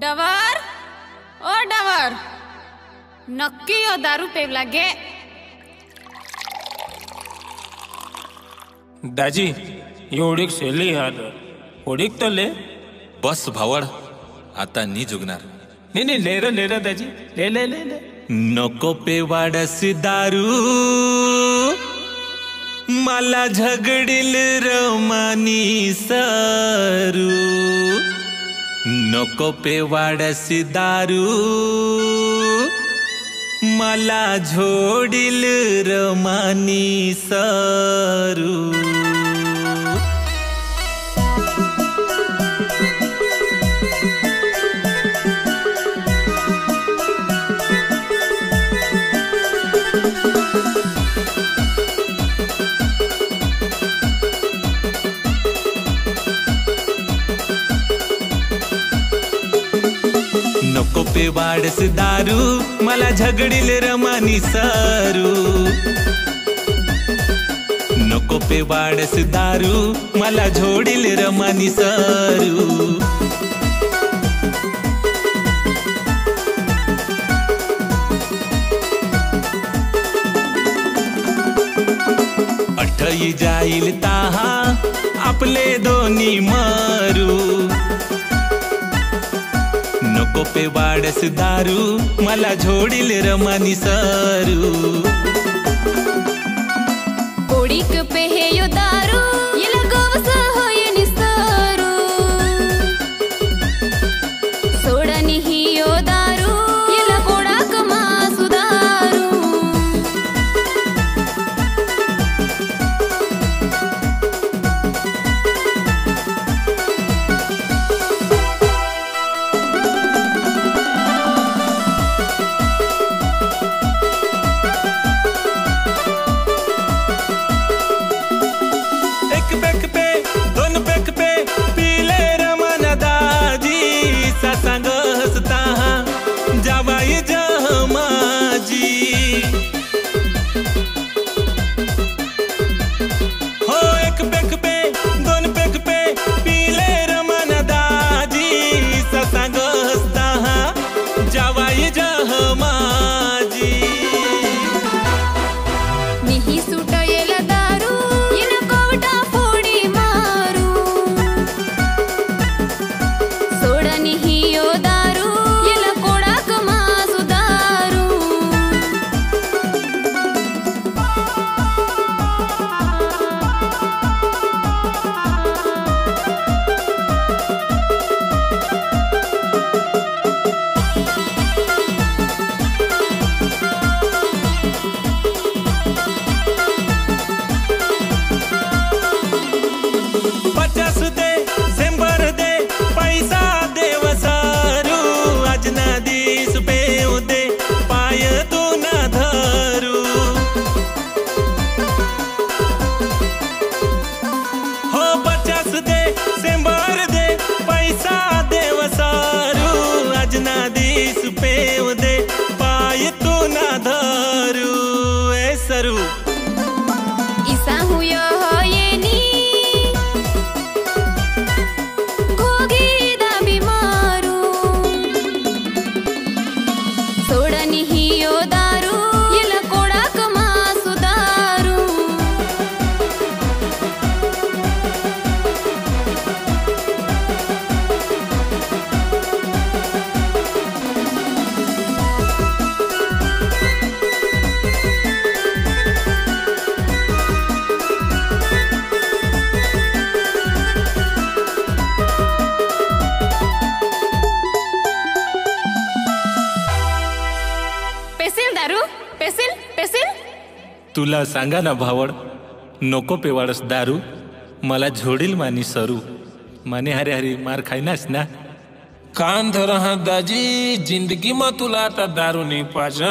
डवर ओ डवर नक्की ओ दारू पेव लागे। दाजी एवढीक शेली याद होडीक तो ले बस भावड आता नी जुगणार। नहीं ले रे दाजी ले ले ले ले नको पे वाडस दारू मला झगडील रमानी सरू। नको पे वाडस दारू मला झोडील रमानी सरू। नको पे वाडस दारू मला झगडील रमानी सरू। नको पे वाडस दारू मला झोडील रमानी सरू। अठई जाईल ताहा आपले दोन्ही मरू। नको पे वाडस दारू मला झोडील रमानी सरू। ओडीक पे हे यो दारू येला गोवस होय निसरू। सोडनी ही यो दारू येला कोडाक मा सुदारू। सांग हसता जावाई जमाजी हो। एक पेक पे दोन पेक पे पीले रमन दाजी सांग हसता जावाई जमाजी। निही सुट येला दारू येला कोवटा फोडी मारू। सोडनी ही यो दारू येला कोडाक मा सुदारू। पचास दे शंभर दे पैसा देव सारू। आज ना दिस पेऊ दे पाय तू ना धरू। हो पचास दे शंभर दे पैसा देव सारू। आज ना दिस पेऊ दे पाय तू ना धरू। ए सरू इसा हुयो होयेनी सोडनी ही यो दारू येला कोडाक मा सुदारू। पेसिल दारू पेसिल पेसिल। तुला सांगा ना भावड नको पे वाडस दारू मला झोडील मानी सरू। माने हरे हरे मार खाईनास ना। कान धरा दाजी जिंदगी में तुला आता दारू नहीं पाजा।